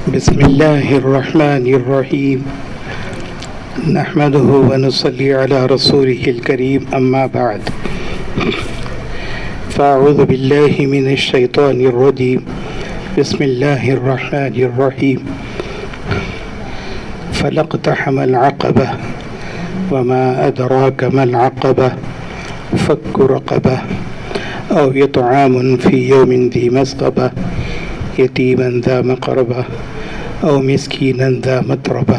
بسم الله الرحمن الرحيم نحمده ونصلي على رسوله الكريم أما بعد فأعوذ بالله من الشيطان الرجيم بسم الله الرحمن الرحيم فلا اقتحم العقبة وما أدراك ما العقبة فك رقبة أو إطعام في يوم ذي مسغبة یتیما ذا مقربہ او مسکینا ذا متربہ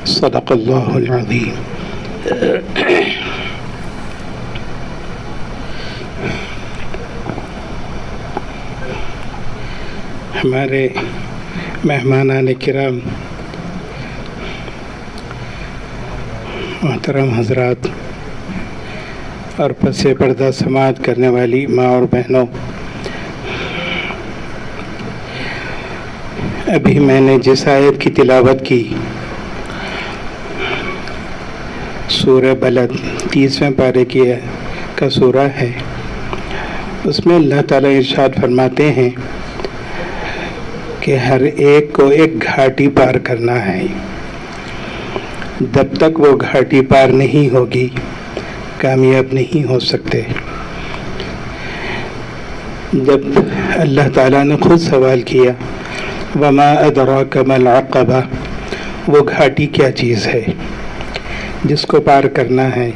صدق اللہ العظیم۔ ہمارے مہمانان کرام، محترم حضرات اور پس پردہ سماعت کرنے والی ماں اور بہنوں، ابھی میں نے جس آیت کی تلاوت کی سورہ بلد 30ویں پارے کا سورہ ہے، اس میں اللہ تعالیٰ ارشاد فرماتے ہیں کہ ہر ایک کو ایک گھاٹی پار کرنا ہے، جب تک وہ گھاٹی پار نہیں ہوگی کامیاب نہیں ہو سکتے۔ جب اللہ تعالیٰ نے خود سوال کیا وما ادراک ما العقبہ، وہ گھاٹی کیا چیز ہے جس کو پار کرنا ہے،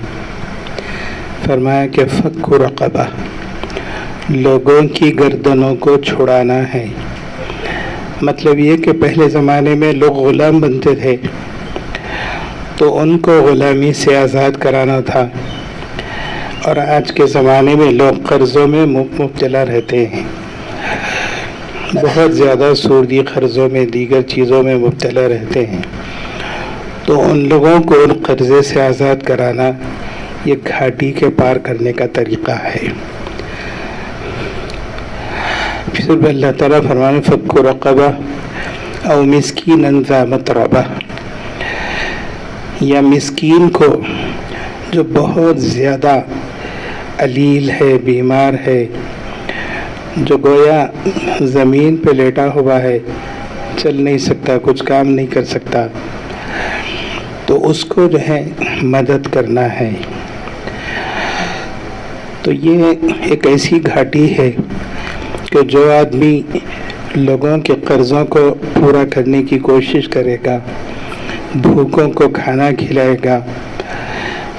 فرمایا کہ فک رقبہ، لوگوں کی گردنوں کو چھڑانا ہے۔ مطلب یہ کہ پہلے زمانے میں لوگ غلام بنتے تھے تو ان کو غلامی سے آزاد کرانا تھا، اور آج کے زمانے میں لوگ قرضوں میں مبتلا رہتے ہیں، بہت زیادہ سودی قرضوں میں دیگر چیزوں میں مبتلا رہتے ہیں، تو ان لوگوں کو ان قرضے سے آزاد کرانا یہ گھاٹی کے پار کرنے کا طریقہ ہے۔ پھر اللہ تعالیٰ فرمانے فک رقبہ او مسکینا ذا متربہ، یا مسکین کو جو بہت زیادہ علیل ہے، بیمار ہے، جو گویا زمین پہ لیٹا ہوا ہے، چل نہیں سکتا، کچھ کام نہیں کر سکتا، تو اس کو جو ہے مدد کرنا ہے۔ تو یہ ایک ایسی گھاٹی ہے کہ جو آدمی لوگوں کے قرضوں کو پورا کرنے کی کوشش کرے گا، بھوکوں کو کھانا کھلائے گا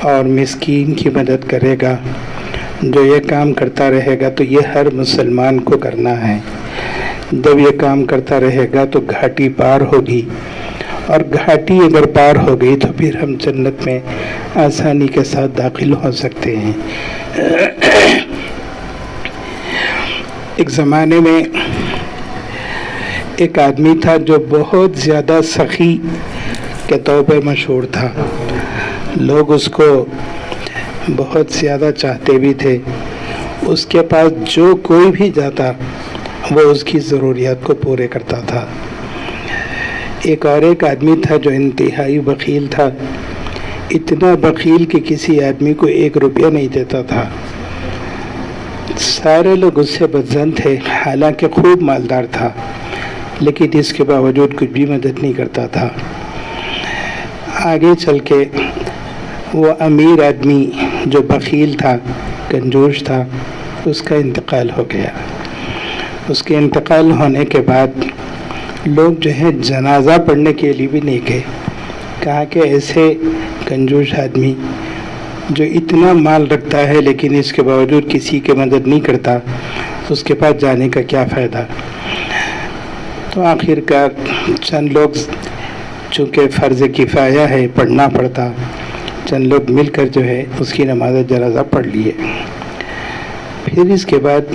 اور مسکین کی مدد کرے گا، جو یہ کام کرتا رہے گا تو یہ ہر مسلمان کو کرنا ہے۔ جب یہ کام کرتا رہے گا تو گھاٹی پار ہوگی، اور گھاٹی اگر پار ہو گئی تو پھر ہم جنت میں آسانی کے ساتھ داخل ہو سکتے ہیں۔ ایک زمانے میں ایک آدمی تھا جو بہت زیادہ سخی کے طور پر مشہور تھا، لوگ اس کو بہت زیادہ چاہتے بھی تھے، اس کے پاس جو کوئی بھی جاتا وہ اس کی ضروریات کو پورے کرتا تھا۔ ایک اور ایک آدمی تھا جو انتہائی بخیل تھا، اتنا بخیل کہ کسی آدمی کو 1 روپیہ نہیں دیتا تھا، سارے لوگ اس سے بدظن تھے، حالانکہ خوب مالدار تھا لیکن اس کے باوجود کچھ بھی مدد نہیں کرتا تھا۔ آگے چل کے وہ امیر آدمی جو بخیل تھا، کنجوس تھا، اس کا انتقال ہو گیا۔ اس کے انتقال ہونے کے بعد لوگ جو ہے جنازہ پڑھنے کے لیے بھی نہیں گئے، کہا کہ ایسے کنجوس آدمی جو اتنا مال رکھتا ہے لیکن اس کے باوجود کسی کی مدد نہیں کرتا، اس کے پاس جانے کا کیا فائدہ۔ تو آخر کار چند لوگ، چونکہ فرض کفایہ ہے پڑھنا پڑتا، چند لوگ مل کر جو ہے اس کی نماز جنازہ پڑھ لیے۔ پھر اس کے بعد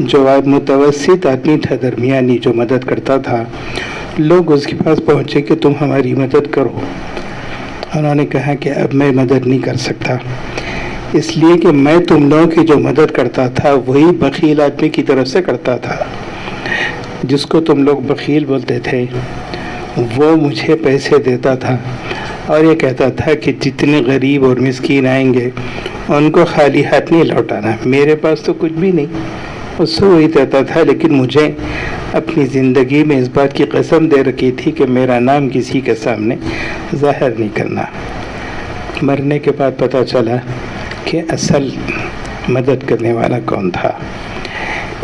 جو متوسط آدمی تھا، درمیانی، جو مدد کرتا تھا، لوگ اس کے پاس پہنچے کہ تم ہماری مدد کرو۔ انہوں نے کہا کہ اب میں مدد نہیں کر سکتا، اس لیے کہ میں تم لوگوں کی جو مدد کرتا تھا وہی بخیل آدمی کی طرف سے کرتا تھا، جس کو تم لوگ بخیل بولتے تھے، وہ مجھے پیسے دیتا تھا اور یہ کہتا تھا کہ جتنے غریب اور مسکین آئیں گے ان کو خالی ہاتھ نہیں لوٹانا، میرے پاس تو کچھ بھی نہیں، اس سے وہی دیتا تھا، لیکن مجھے اپنی زندگی میں اس بات کی قسم دے رکھی تھی کہ میرا نام کسی کے سامنے ظاہر نہیں کرنا۔ مرنے کے بعد پتہ چلا کہ اصل مدد کرنے والا کون تھا۔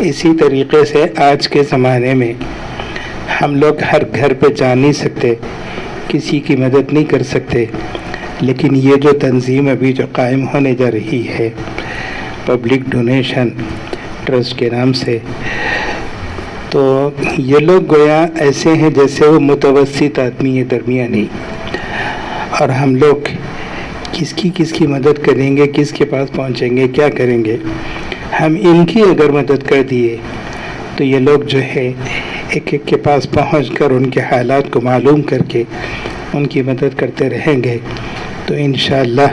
اسی طریقے سے آج کے زمانے میں ہم لوگ ہر گھر پہ جا نہیں سکتے، کسی کی مدد نہیں کر سکتے، لیکن یہ جو تنظیم ابھی جو قائم ہونے جا رہی ہے پبلک ڈونیشن ٹرسٹ کے نام سے، تو یہ لوگ گویا ایسے ہیں جیسے وہ متوسط آدمی ہے، درمیانی، اور ہم لوگ کس کی مدد کریں گے، کس کے پاس پہنچیں گے، کیا کریں گے۔ ہم ان کی اگر مدد کر دیے تو یہ لوگ جو ہے ایک ایک کے پاس پہنچ کر ان کے حالات کو معلوم کر کے ان کی مدد کرتے رہیں گے، تو انشاءاللہ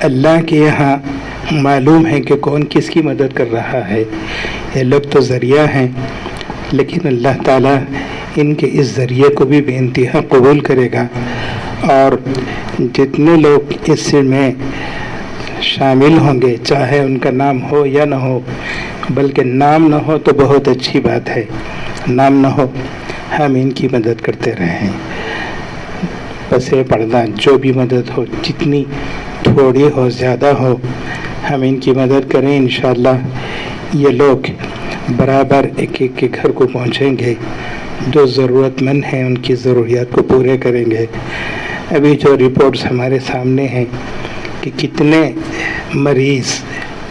اللہ کے یہاں معلوم ہے کہ کون کس کی مدد کر رہا ہے۔ یہ لوگ تو ذریعہ ہیں، لیکن اللہ تعالیٰ ان کے اس ذریعے کو بھی بے انتہا قبول کرے گا، اور جتنے لوگ اس میں شامل ہوں گے، چاہے ان کا نام ہو یا نہ ہو، بلکہ نام نہ ہو تو بہت اچھی بات ہے، نام نہ ہو، ہم ان کی مدد کرتے رہیں۔ پسے پردہ جو بھی مدد ہو، جتنی تھوڑی ہو زیادہ ہو، ہم ان کی مدد کریں۔ انشاءاللہ یہ لوگ برابر ایک ایک کے گھر کو پہنچیں گے، جو ضرورت مند ہیں ان کی ضروریات کو پورے کریں گے۔ ابھی جو رپورٹس ہمارے سامنے ہیں کہ کتنے مریض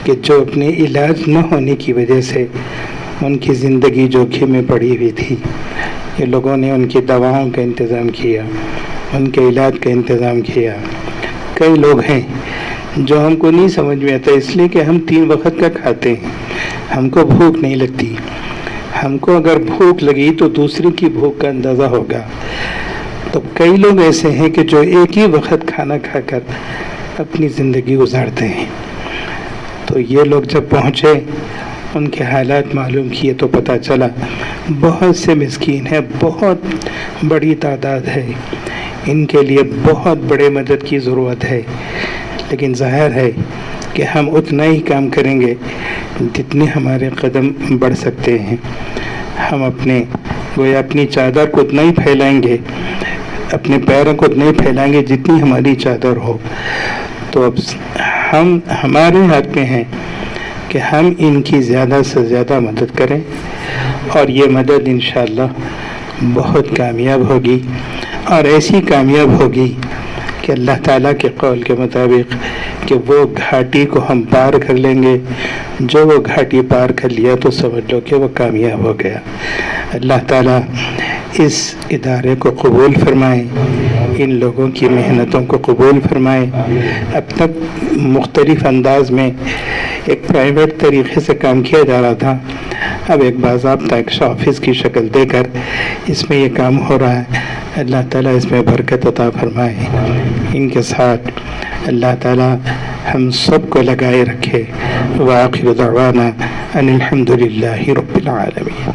کہ جو اپنے علاج نہ ہونے کی وجہ سے ان کی زندگی جوکھم میں پڑی ہوئی تھی، یہ لوگوں نے ان کی دواؤں کا انتظام کیا، ان کے علاج کا انتظام کیا۔ کئی لوگ ہیں جو ہم کو نہیں سمجھ میں آتا، اس لیے کہ ہم 3 وقت کا کھاتے ہیں، ہم کو بھوک نہیں لگتی۔ ہم کو اگر بھوک لگی تو دوسرے کی بھوک کا اندازہ ہوگا۔ تو کئی لوگ ایسے ہیں کہ جو ایک ہی وقت کھانا کھا کر اپنی زندگی گزارتے ہیں۔ تو یہ لوگ جب پہنچے، ان کے حالات معلوم کیے تو پتہ چلا بہت سے مسکین ہیں، بہت بڑی تعداد ہے، ان کے لیے بہت بڑے مدد کی ضرورت ہے۔ لیکن ظاہر ہے کہ ہم اتنا ہی کام کریں گے جتنے ہمارے قدم بڑھ سکتے ہیں۔ ہم اپنی چادر کو اتنا ہی پھیلائیں گے، اپنے پیروں کو اتنا ہی پھیلائیں گے جتنی ہماری چادر ہو۔ تو اب ہمارے ہاتھ میں ہے کہ ہم ان کی زیادہ سے زیادہ مدد کریں، اور یہ مدد انشاءاللہ بہت کامیاب ہوگی، اور ایسی کامیاب ہوگی کہ اللہ تعالیٰ کے قول کے مطابق کہ وہ گھاٹی کو ہم پار کر لیں گے۔ جو وہ گھاٹی پار کر لیا تو سمجھ لو کہ وہ کامیاب ہو گیا۔ اللہ تعالیٰ اس ادارے کو قبول فرمائے، ان لوگوں کی محنتوں کو قبول فرمائے۔ اب تک مختلف انداز میں ایک پرائیویٹ طریقے سے کام کیا جا رہا تھا، اب ایک باضابطہ ایک آفس کی شکل دے کر اس میں یہ کام ہو رہا ہے۔ اللہ تعالیٰ اس میں برکت عطا فرمائے۔ ان کے ساتھ اللہ تعالیٰ ہم سب کو لگائے رکھے۔ وآخر دعوانا ان الحمد للہ رب العالمین۔